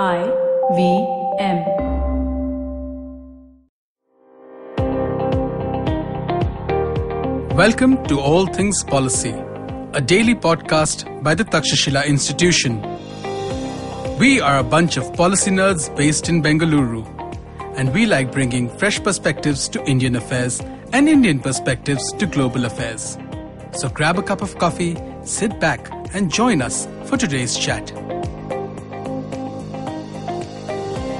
IVM. Welcome to All Things Policy, a daily podcast by the Takshashila Institution. We are a bunch of policy nerds based in Bengaluru, and we like bringing fresh perspectives to Indian affairs and Indian perspectives to global affairs. So grab a cup of coffee, sit back, and join us for today's chat.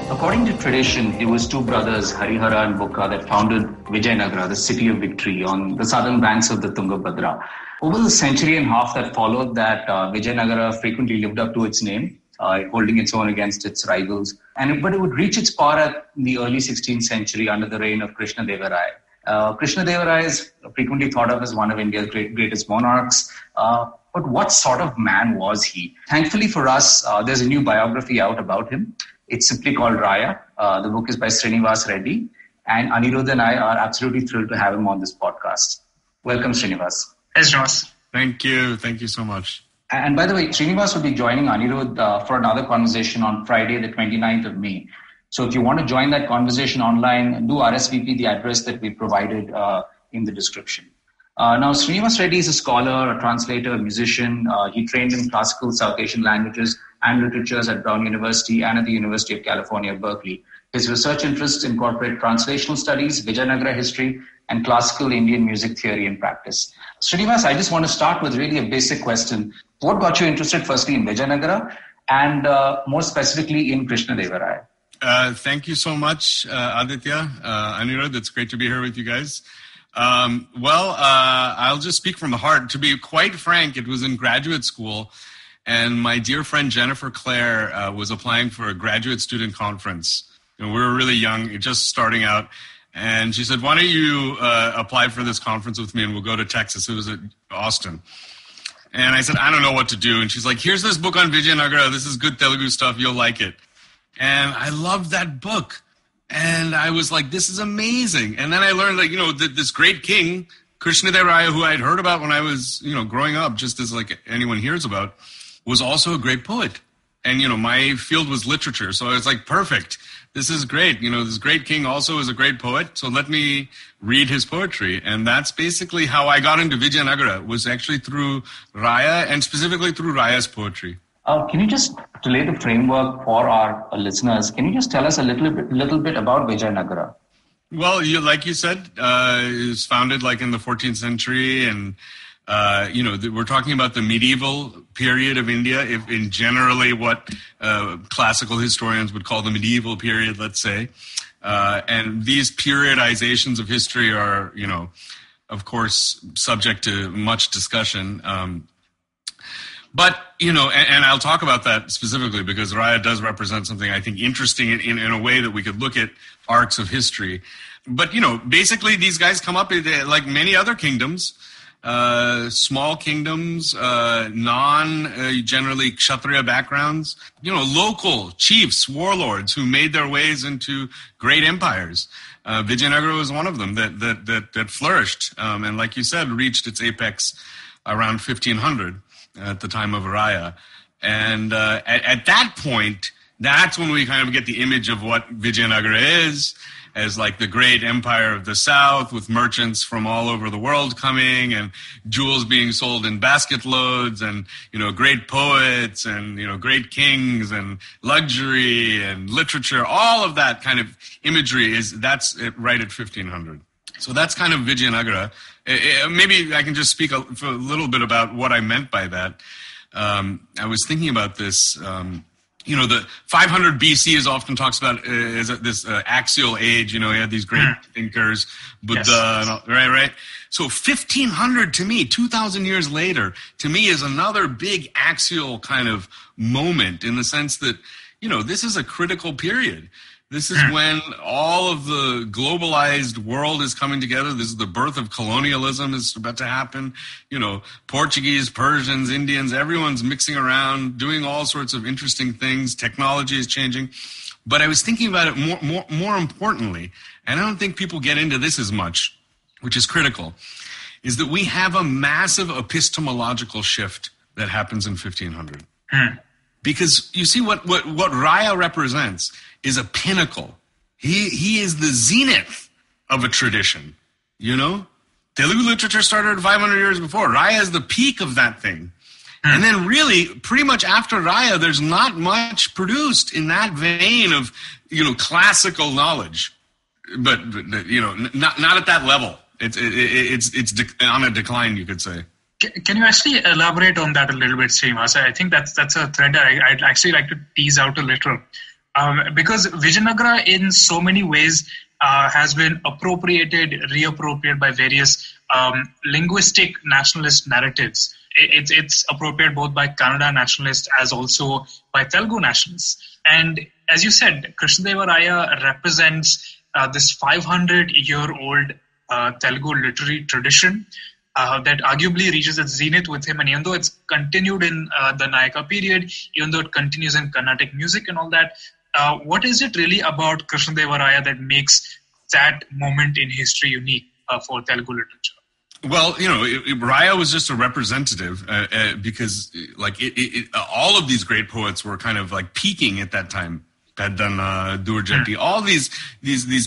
According to tradition, it was two brothers, Harihara and Bukka, that founded Vijayanagara, the city of victory, on the southern banks of the Tungabhadra. Over the century and a half that followed, that Vijayanagara frequently lived up to its name, holding its own against its rivals. But it would reach its power in the early 16th century under the reign of Krishnadevaraya. Krishnadevaraya is frequently thought of as one of India's greatest monarchs. But what sort of man was he? Thankfully for us, there's a new biography out about him. It's simply called Raya. The book is by Srinivas Reddy. And Anirudh and I are absolutely thrilled to have him on this podcast. Welcome, Srinivas. Yes, Ross. Thank you. Thank you so much. And by the way, Srinivas will be joining Anirudh for another conversation on Friday, the 29th of May. So if you want to join that conversation online, do RSVP the address that we provided in the description. Now, Srinivas Reddy is a scholar, a translator, a musician. He trained in classical South Asian languages and literatures at Brown University and at the University of California, Berkeley. His research interests incorporate translational studies, Vijayanagara history, and classical Indian music theory and practice. Srinivas, I just want to start with really a basic question. What got you interested firstly in Vijayanagara and more specifically in Krishnadevaraya? Thank you so much, Aditya. Anirudh, it's great to be here with you guys. I'll just speak from the heart. To be quite frank, it was in graduate school, and my dear friend Jennifer Clare was applying for a graduate student conference. We were really young, just starting out, and she said, "Why don't you apply for this conference with me, and we'll go to Texas." It was at Austin. And I said, "I don't know what to do." And she's like, "Here's this book on Vijayanagara. This is good Telugu stuff. You'll like it." And I loved that book. And I was like, this is amazing. And then I learned that, this great king, Krishnadevaraya, who I had heard about when I was, growing up, just as like anyone hears about, was also a great poet. And, my field was literature. So I was like, perfect. This is great. This great king also is a great poet. So let me read his poetry. And that's basically how I got into Vijayanagara, was actually through Raya and specifically through Raya's poetry. Can you just, to lay the framework for our listeners, can you just tell us a little bit about Vijayanagara? Well, like you said, it was founded like in the 14th century, and we're talking about the medieval period of India, in generally what classical historians would call the medieval period, let's say. And these periodizations of history are, of course, subject to much discussion. But, and I'll talk about that specifically because Raya does represent something I think interesting in a way that we could look at arcs of history. But, basically these guys come up like many other kingdoms, small kingdoms, generally Kshatriya backgrounds, local chiefs, warlords who made their ways into great empires. Vijayanagara was one of them that flourished and, like you said, reached its apex around 1500. At the time of Raya. And at that point, that's when we kind of get the image of what Vijayanagara is, as like the great empire of the south with merchants from all over the world coming and jewels being sold in basket loads and, great poets and, great kings and luxury and literature. All of that kind of imagery that's right at 1500. So that's kind of Vijayanagara. Maybe I can just speak a little bit about what I meant by that. I was thinking about this. The 500 BC is often talks about as this axial age. You had these great thinkers, Buddha, yes. Right. So 1500 to me, 2,000 years later, to me is another big axial kind of moment in the sense that, this is a critical period. This is when all of the globalized world is coming together. This is the birth of colonialism is about to happen. Portuguese, Persians, Indians, everyone's mixing around, doing all sorts of interesting things. Technology is changing. But I was thinking about it more importantly, and I don't think people get into this as much, which is critical, is that we have a massive epistemological shift that happens in 1500. Because you see what Raya represents is a pinnacle. He is the zenith of a tradition, you know? Telugu literature started 500 years before. Raya is the peak of that thing. And then really, pretty much after Raya, there's not much produced in that vein of, you know, classical knowledge. But you know, not at that level. It's on a decline, you could say. Can you actually elaborate on that a little bit, Srinivas? I think that's a thread that I'd actually like to tease out a little. Because Vijayanagara in so many ways has been appropriated, reappropriated by various linguistic nationalist narratives. It's appropriated both by Kannada nationalists as also by Telugu nationalists. And as you said, Krishnadevaraya represents this 500-year-old Telugu literary tradition that arguably reaches its zenith with him. And even though it's continued in the Nayaka period, even though it continues in Carnatic music and all that, what is it really about Krishnadevaraya that makes that moment in history unique for Telugu literature? Well, you know, Raya was just a representative because, like, all of these great poets were kind of like peaking at that time. Peddana, Durjati, all these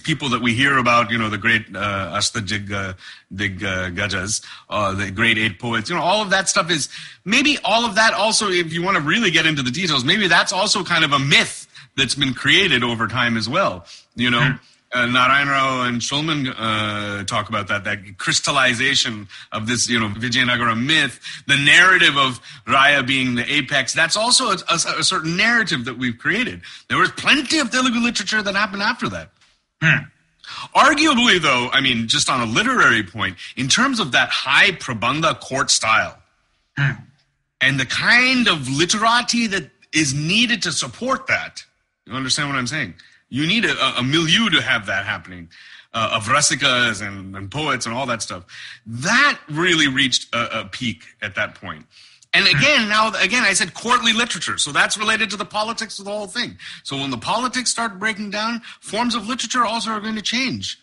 people that we hear about, you know, the great Ashtadig Gajas, the great 8 poets, you know, all of that stuff is, maybe all of that also, if you want to really get into the details, maybe that's also kind of a myth that's been created over time as well, you know. Narayan Rao and Shulman talk about that crystallization of this, you know, Vijayanagara myth, the narrative of Raya being the apex. That's also a certain narrative that we've created. There was plenty of Telugu literature that happened after that. Arguably, though, I mean, just on a literary point, in terms of that high prabandha court style and the kind of literati that is needed to support that, you understand what I'm saying? You need a milieu to have that happening, of rasikas and poets and all that stuff. That really reached a peak at that point. And again, I said courtly literature, so that's related to the politics of the whole thing. So when the politics start breaking down, forms of literature also are going to change.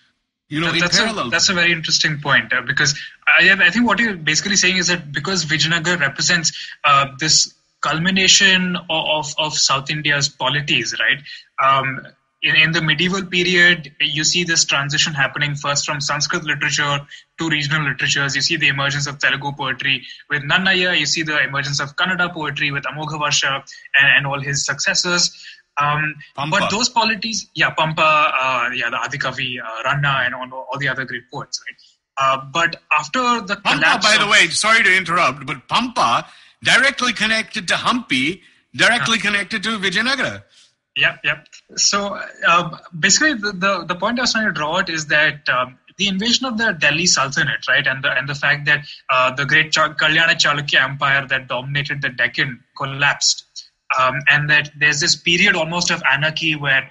You know, that's a very interesting point, because I think what you're basically saying is that because Vijayanagara represents this culmination of South India's polities, right? In the medieval period, you see this transition happening first from Sanskrit literature to regional literatures. You see the emergence of Telugu poetry with Nannaya. You see the emergence of Kannada poetry with Amogha and all his successors. But those polities, Pampa, the Adikavi, Ranna, and all the other great poets, right? But after the collapse... Pampa, by the way, sorry to interrupt, but Pampa, directly connected to Hampi, directly connected to Vijayanagara. Yep. So basically, the point I was trying to draw out is that the invasion of the Delhi Sultanate, right, and the fact that the great Kalyana Chalukya Empire that dominated the Deccan collapsed, and that there's this period almost of anarchy where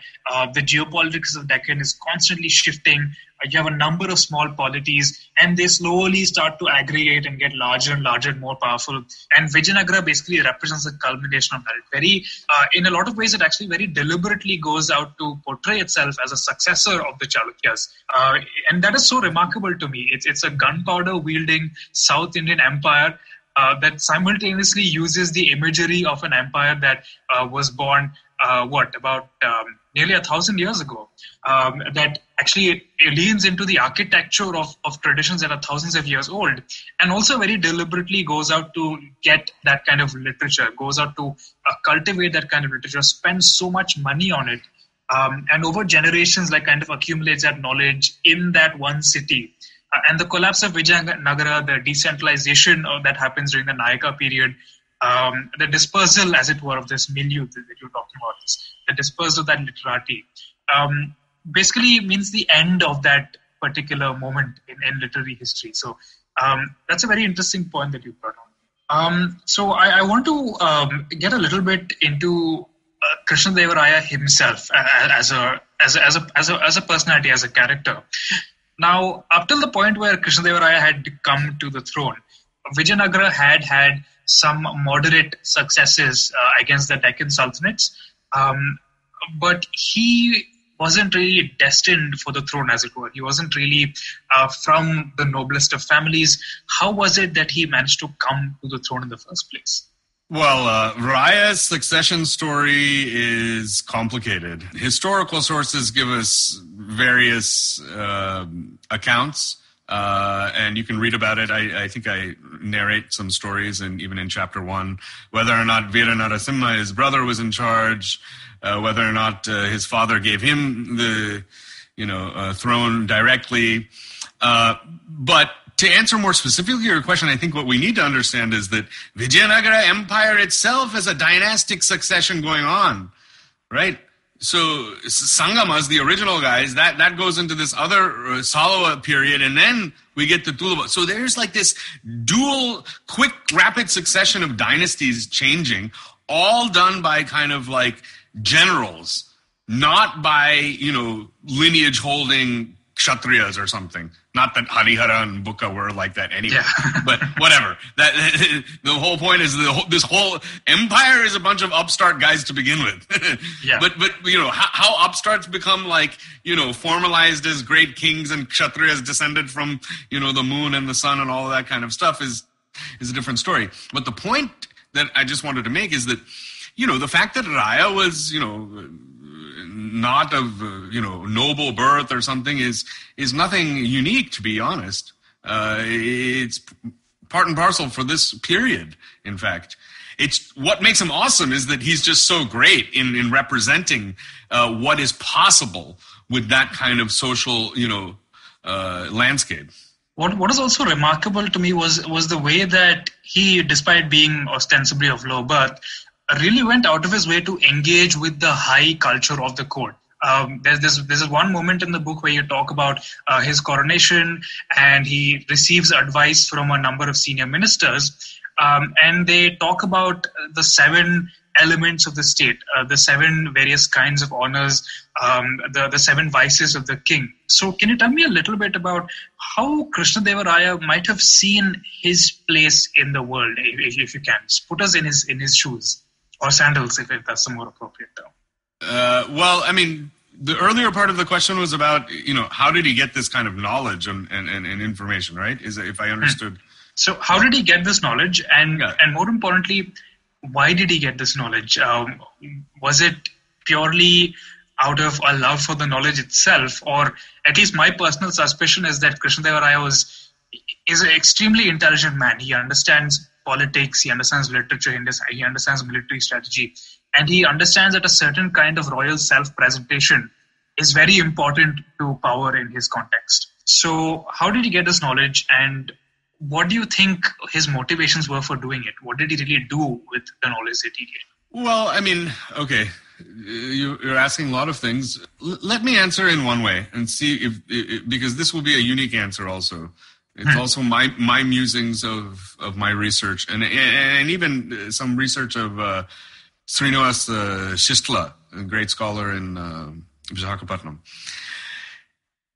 the geopolitics of Deccan is constantly shifting. You have a number of small polities, and they slowly start to aggregate and get larger and larger and more powerful. And Vijayanagara basically represents the culmination of that. In a lot of ways, it actually very deliberately goes out to portray itself as a successor of the Chalukyas. And that is so remarkable to me. It's a gunpowder-wielding South Indian empire that simultaneously uses the imagery of an empire that was born, about nearly 1,000 years ago, that actually leans into the architecture of traditions that are thousands of years old, and also very deliberately goes out to get that kind of literature, goes out to cultivate that kind of literature, spends so much money on it, and over generations kind of accumulates that knowledge in that one city. And the collapse of Vijayanagara, the decentralization that happens during the Nayaka period, the dispersal, as it were, of this milieu that you're talking about, the dispersal of that literati, basically means the end of that particular moment in literary history. So that's a very interesting point that you brought on. So I want to get a little bit into Krishnadevaraya himself as a personality, as a character. Now, up till the point where Krishnadevaraya had come to the throne, Vijayanagara had some moderate successes against the Deccan Sultanates, but he wasn't really destined for the throne, as it were. He wasn't really from the noblest of families. How was it that he managed to come to the throne in the first place? Well, Raya's succession story is complicated. Historical sources give us various accounts, and you can read about it. I think I narrate some stories, and even in chapter 1, whether or not Veera Narasimha, his brother, was in charge, whether or not his father gave him the throne directly. But to answer more specifically your question, I think what we need to understand is that Vijayanagara Empire itself is a dynastic succession going on, right? So Sangamas, the original guys, that goes into this other Salava period, and then we get to Tulava. So there's like this dual, quick, rapid succession of dynasties changing, all done by kind of like generals, not by, lineage holding Kshatriyas or something. Not that Harihara and Bukka were like that anyway, but whatever. That the whole point is this whole empire is a bunch of upstart guys to begin with. But how upstarts become like formalized as great kings and Kshatriyas descended from the moon and the sun and all of that kind of stuff is a different story. But the point that I just wanted to make is that the fact that Raya was not of noble birth or something is nothing unique, to be honest. It's part and parcel for this period. In fact, it's what makes him awesome is that he's just so great in representing what is possible with that kind of social landscape. What is also remarkable to me was the way that he, despite being ostensibly of low birth, really went out of his way to engage with the high culture of the court. There's one moment in the book where you talk about his coronation, and he receives advice from a number of senior ministers, and they talk about the 7 elements of the state, the 7 various kinds of honors, the 7 vices of the king. So can you tell me a little bit about how Krishnadevaraya might have seen his place in the world, if you can? Put us in his shoes. Or sandals, if that's a more appropriate term. Well, I mean, the earlier part of the question was about, how did he get this kind of knowledge and information, right? If I understood. So how did he get this knowledge? And more importantly, why did he get this knowledge? Was it purely out of a love for the knowledge itself? Or at least my personal suspicion is that Krishnadevaraya is an extremely intelligent man. He understands politics, he understands literature, he understands military strategy, and he understands that a certain kind of royal self-presentation is very important to power in his context. So how did he get this knowledge, and what do you think his motivations were for doing it? What did he really do with the knowledge that he gained? Well, I mean, okay, you're asking a lot of things. Let me answer in one way and see if because this will be a unique answer also. It's also my musings of my research and even some research of Srinivas Reddy, a great scholar in Visakhapatnam.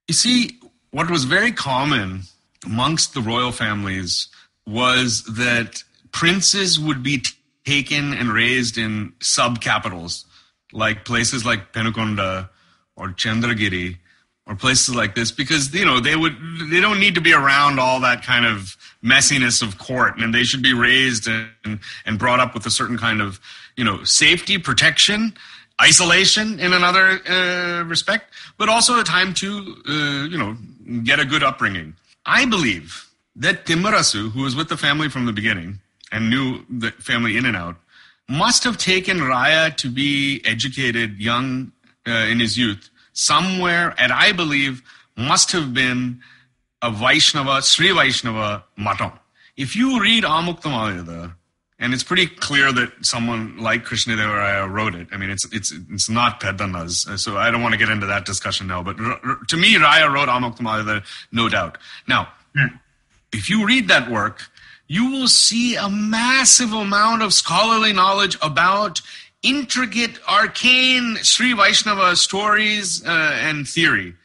You see, what was very common amongst the royal families was that princes would be taken and raised in sub-capitals, like places like Penukonda or Chandragiri, or places like this, because they don't need to be around all that kind of messiness of court, and they should be raised and brought up with a certain kind of safety, protection, isolation in another respect, but also a time to get a good upbringing. I believe that Timmarasu, who was with the family from the beginning and knew the family in and out, must have taken Raya to be educated young in his youth somewhere, and I believe must have been a Vaishnava, Sri Vaishnava Matam. If you read Amuktamayada, and it's pretty clear that someone like Krishnadevaraya wrote it. I mean, it's not Pedana's, so I don't want to get into that discussion now. But to me, Raya wrote Amuktamayada, no doubt. Now, if you read that work, you will see a massive amount of scholarly knowledge about intricate, arcane Sri Vaishnava stories and theory.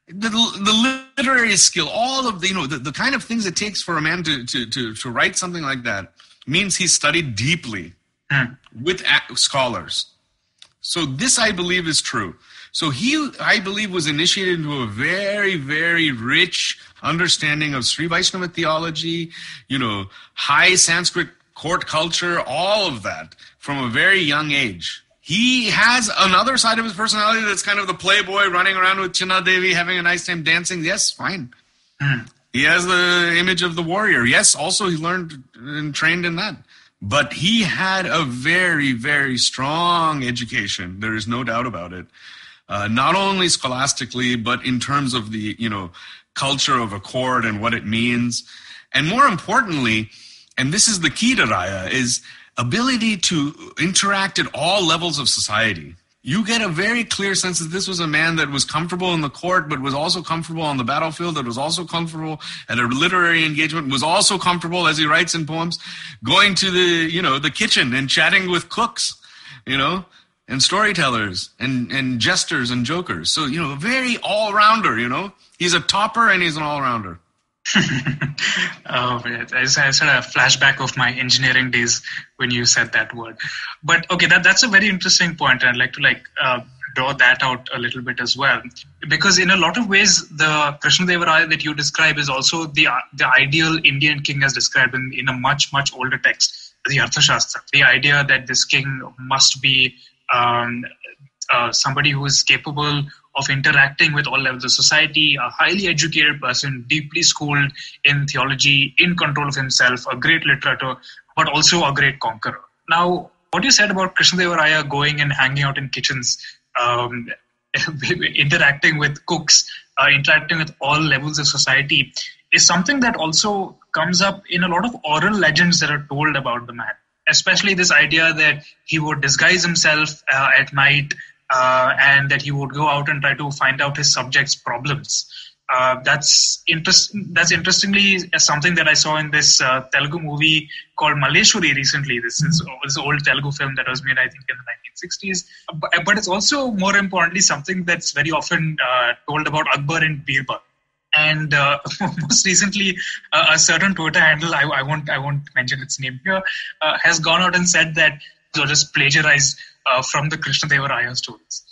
The literary skill, all of the kind of things it takes for a man to write something like that means he studied deeply with scholars. So this, I believe, is true. So he, I believe, was initiated into a very, very rich understanding of Sri Vaishnava theology, high Sanskrit court culture, all of that from a very young age. He has another side of his personality that's kind of the playboy running around with Chinna Devi, having a nice time dancing. Yes, fine. He has the image of the warrior. Yes, also he learned and trained in that. But he had a very, very strong education. There is no doubt about it. Not only scholastically, but in terms of the, culture of a court and what it means. And more importantly, and this is the key to Raya, is ability to interact at all levels of society. You get a very clear sense that this was a man that was comfortable in the court, but was also comfortable on the battlefield, that was also comfortable at a literary engagement, was also comfortable, as he writes in poems, going to the kitchen and chatting with cooks, and storytellers and jesters and jokers. So, a very all-rounder, He's a topper and he's an all-rounder. Oh, I just had a flashback of my engineering days when you said that word. But okay, that's a very interesting point, and I'd like to draw that out a little bit as well, because in a lot of ways, the Krishnadevaraya that you describe is also the ideal Indian king as described in a much, much older text, the Arthashastra. The idea that this king must be somebody who is capable of interacting with all levels of society, a highly educated person, deeply schooled in theology, in control of himself, a great literator, but also a great conqueror. Now, what you said about Krishnadevaraya going and hanging out in kitchens, interacting with cooks, interacting with all levels of society, is something that also comes up in a lot of oral legends that are told about the man, especially this idea that he would disguise himself at night, and that he would go out and try to find out his subjects' problems. That's interestingly something that I saw in this Telugu movie called Malleshwari recently. This is an old Telugu film that was made, I think, in the 1960s. But it's also, more importantly, something that's very often told about Akbar and Birbal. And most recently, a certain Twitter handle, I won't mention its name here, has gone out and said that it was just plagiarized from the Krishnadevaraya stories.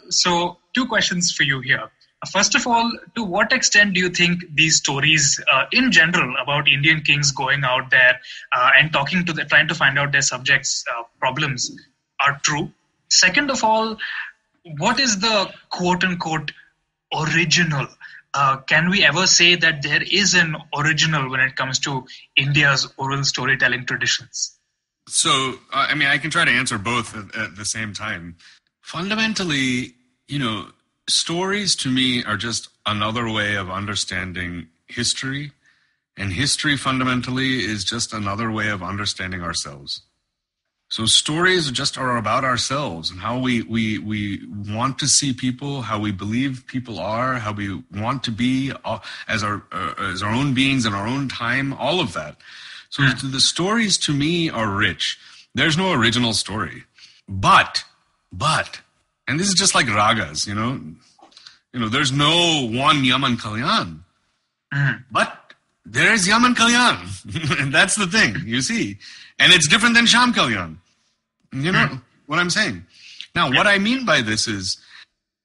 So, two questions for you here. First of all, to what extent do you think these stories, in general, about Indian kings going out there and trying to find out their subjects' problems, are true? Second of all, what is the quote-unquote original? Can we ever say that there is an original when it comes to India's oral storytelling traditions? So, I can try to answer both at the same time. Fundamentally, stories to me are just another way of understanding history. And history fundamentally is just another way of understanding ourselves. So stories just are about ourselves and how we want to see people, how we believe people are, how we want to be as our own beings in our own time, all of that. So the stories to me are rich. There's no original story. But, and this is just like ragas, there's no one Yaman Kalyan. But there is Yaman Kalyan. And that's the thing, you see. And it's different than Sham Kalyan. What I'm saying. Now, what I mean by this is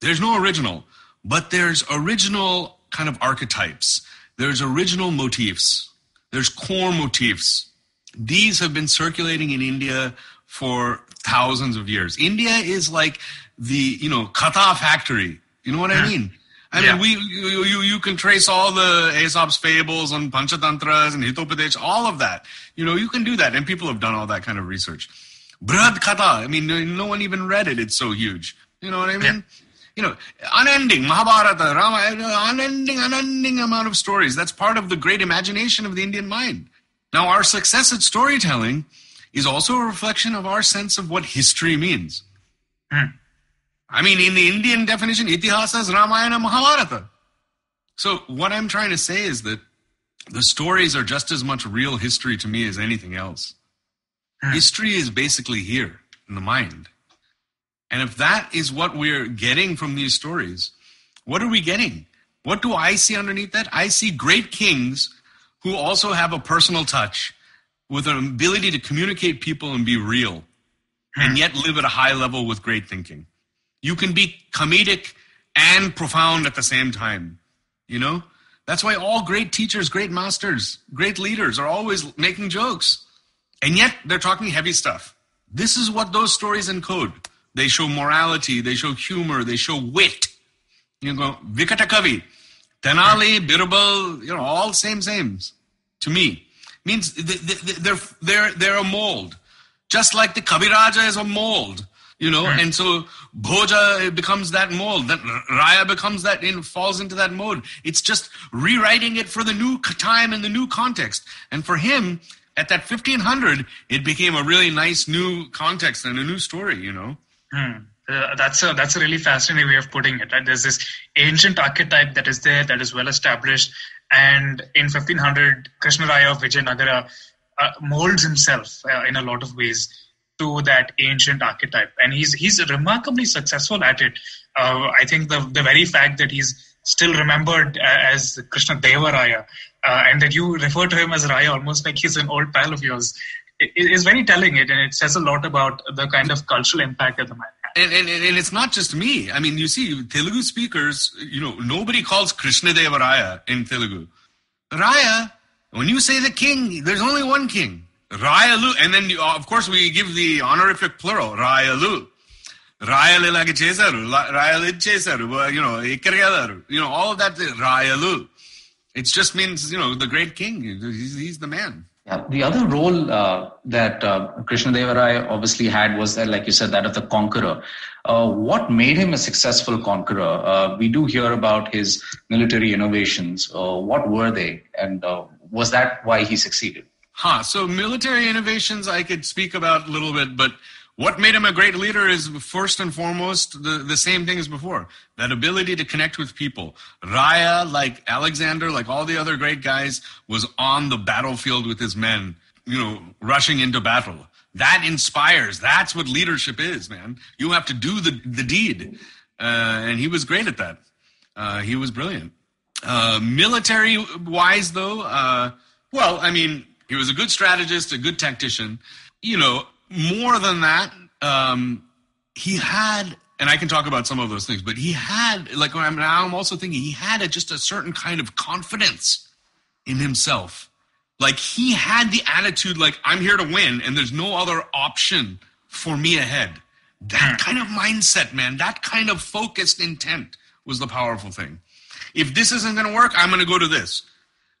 there's no original, but there's original kind of archetypes. There's original motifs. There's core motifs. These have been circulating in India for thousands of years. India is like the, Katha factory. You know what I mean? You can trace all the Aesop's fables and Panchatantras and Hitopadesh, all of that. You can do that. And people have done all that kind of research. Brihad Katha, no one even read it. It's so huge. You know what I mean? Unending, Mahabharata, Rama, unending amount of stories. That's part of the great imagination of the Indian mind. Now, our success at storytelling is also a reflection of our sense of what history means. In the Indian definition, Itihasa is Ramayana, Mahabharata. So what I'm trying to say is that the stories are just as much real history to me as anything else. History is basically here in the mind. And if that is what we're getting from these stories, what are we getting? What do I see underneath that? I see great kings who also have a personal touch with an ability to communicate people and be real and yet live at a high level with great thinking. You can be comedic and profound at the same time, That's why all great teachers, great masters, great leaders are always making jokes. And yet they're talking heavy stuff. This is what those stories encode. They show morality, they show humor, they show wit. You go, Vikata Kavi, Tenali, Birbal, all sames. To me, means they're a mold. Just like the Kaviraja is a mold, and so Bhoja becomes that mold. That Raya becomes that, falls into that mold. It's just rewriting it for the new time and the new context. And for him, at that 1500, it became a really nice new context and a new story, That's a really fascinating way of putting it. Right? There's this ancient archetype that is there, that is well established, and in 1500, Krishnadevaraya of Vijayanagara molds himself in a lot of ways to that ancient archetype, and he's remarkably successful at it. I think the very fact that he's still remembered as Krishnadevaraya, and that you refer to him as Raya almost like he's an old pal of yours, is very telling, and it says a lot about the kind of cultural impact that the man had. And it's not just me. I mean, you see, Telugu speakers, nobody calls Krishnadevaraya in Telugu. Raya, when you say the king, there's only one king. Rayalu, and then of course we give the honorific plural, Rayalu. Rayalilagi Chesaru, Rayalid Chesaru, Ikariyalaru, all of that, Rayalu. It just means, the great king. He's the man. Yeah, the other role that Krishnadevaraya obviously had was that, like you said, that of the conqueror. What made him a successful conqueror? We do hear about his military innovations. What were they? And was that why he succeeded? So military innovations I could speak about a little bit, but what made him a great leader is first and foremost the same thing as before, that ability to connect with people. Raya, like Alexander, like all the other great guys, was on the battlefield with his men, rushing into battle. That inspires. That's what leadership is, man. You have to do the deed. And he was great at that. He was brilliant. Military-wise, though, he was a good strategist, a good tactician. More than that, he had, and I can talk about some of those things, but he had, I'm also thinking, he had just a certain kind of confidence in himself. Like, he had the attitude, like, I'm here to win, and there's no other option for me ahead. That kind of mindset, man, that kind of focused intent was the powerful thing. If this isn't going to work, I'm going to go to this.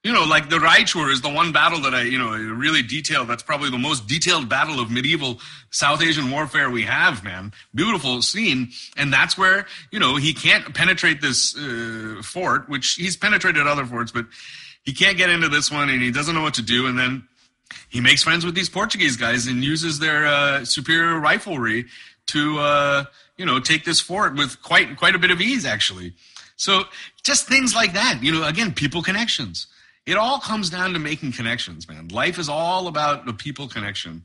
Like the Raichur is the one battle that I, really detailed. That's probably the most detailed battle of medieval South Asian warfare we have, man. Beautiful scene. And that's where, he can't penetrate this fort, which he's penetrated other forts, but he can't get into this one and he doesn't know what to do. And then he makes friends with these Portuguese guys and uses their superior riflery to, take this fort with quite a bit of ease, actually. So just things like that, again, people connections. It all comes down to making connections, man. Life is all about the people connection.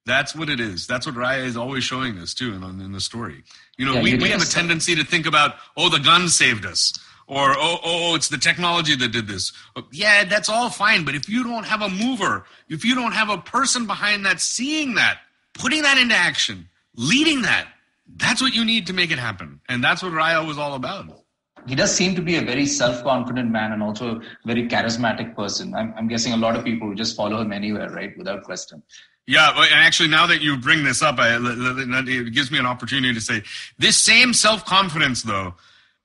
That's what it is. That's what Raya is always showing us, too, in the story. We have a tendency to think about, the gun saved us. Or, it's the technology that did this. Yeah, that's all fine. But if you don't have a mover, if you don't have a person behind that, seeing that, putting that into action, leading that, that's what you need to make it happen. And that's what Raya was all about. He does seem to be a very self-confident man and also a very charismatic person. I'm guessing a lot of people would just follow him anywhere, right? Without question. Yeah, and actually now that you bring this up, it gives me an opportunity to say, this same self-confidence, though,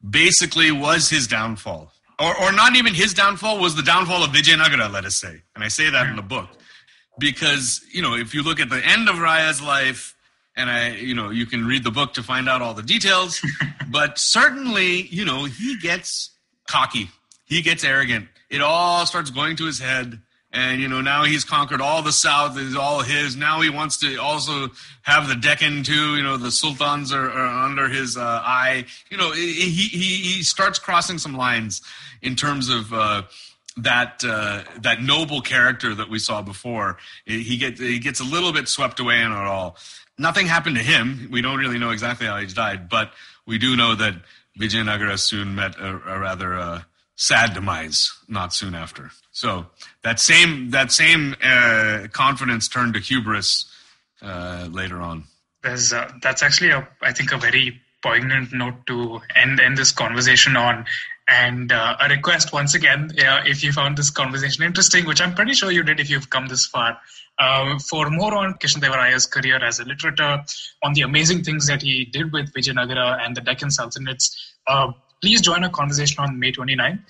basically was his downfall. Or not even his downfall, was the downfall of Vijayanagara, let us say. And I say that in the book. Because, if you look at the end of Raya's life, and you can read the book to find out all the details, but certainly, he gets cocky. He gets arrogant. It all starts going to his head. And, now he's conquered all the south, is all his. Now he wants to also have the Deccan too. The sultans are under his eye. He starts crossing some lines in terms of that noble character that we saw before. He gets a little bit swept away in it all. Nothing happened to him. We don't really know exactly how he died, but we do know that Vijayanagara soon met a rather sad demise not soon after. So that same confidence turned to hubris later on. That's actually I think a very poignant note to end this conversation on. And a request once again, if you found this conversation interesting, which I'm pretty sure you did if you've come this far, for more on Krishnadevaraya's career as a literator, on the amazing things that he did with Vijayanagara and the Deccan Sultanates, please join our conversation on May 29.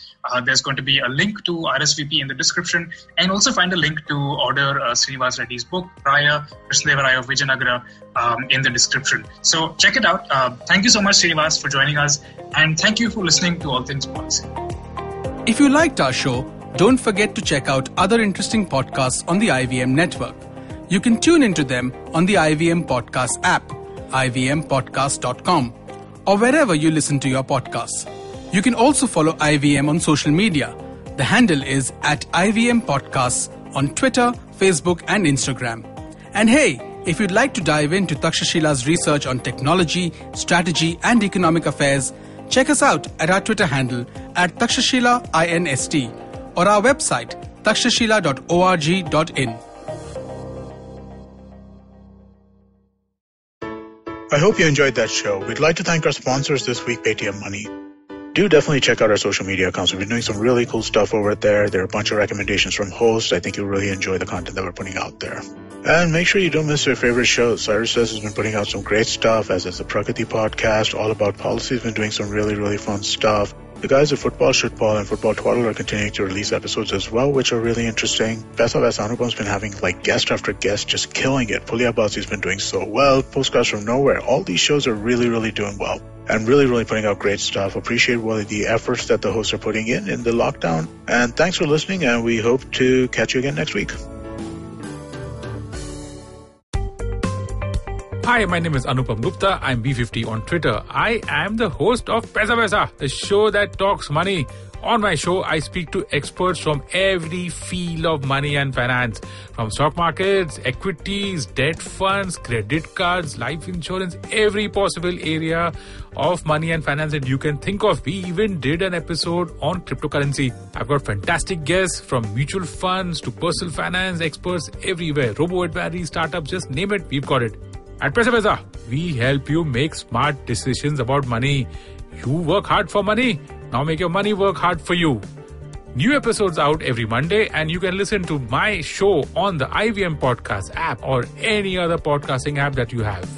There's going to be a link to RSVP in the description, and also find a link to order Srinivas Reddy's book, Raya, Krishnadevaraya of Vijayanagara, in the description. So check it out. Thank you so much, Srinivas, for joining us, and thank you for listening to All Things Policy. If you liked our show, don't forget to check out other interesting podcasts on the IVM network. You can tune into them on the IVM Podcast app, ivmpodcast.com, or wherever you listen to your podcasts. You can also follow IVM on social media. The handle is @IVM Podcasts on Twitter, Facebook, and Instagram. And hey, if you'd like to dive into Takshashila's research on technology, strategy, and economic affairs, check us out at our Twitter handle @TakshashilaINST or our website takshashila.org.in. I hope you enjoyed that show. We'd like to thank our sponsors this week, Paytm Money. Do definitely check out our social media accounts. We've been doing some really cool stuff over there. There are a bunch of recommendations from hosts. I think you'll really enjoy the content that we're putting out there. And make sure you don't miss your favorite shows. Cyrus Says has been putting out some great stuff, as is the Prakati podcast, all about policy, has been doing some really, really fun stuff. The guys at Football Shitball and Football Twaddle are continuing to release episodes as well, which are really interesting. Paisa Vaisa Anupam's been having guest after guest, just killing it. Pulia Bazi's been doing so well. Postcards from Nowhere. All these shows are really, really doing well and really, really putting out great stuff. Appreciate the efforts that the hosts are putting in the lockdown. And thanks for listening, and we hope to catch you again next week. Hi, my name is Anupam Gupta. I'm B50 on Twitter. I am the host of Paisa Vaisa, the show that talks money. On my show, I speak to experts from every field of money and finance, from stock markets, equities, debt funds, credit cards, life insurance, every possible area of money and finance that you can think of. We even did an episode on cryptocurrency. I've got fantastic guests from mutual funds to personal finance experts everywhere. Robo-advisory, startups, just name it, we've got it. At Paisa Vaisa, we help you make smart decisions about money. You work hard for money. Now make your money work hard for you. New episodes out every Monday, and you can listen to my show on the IVM Podcast app or any other podcasting app that you have.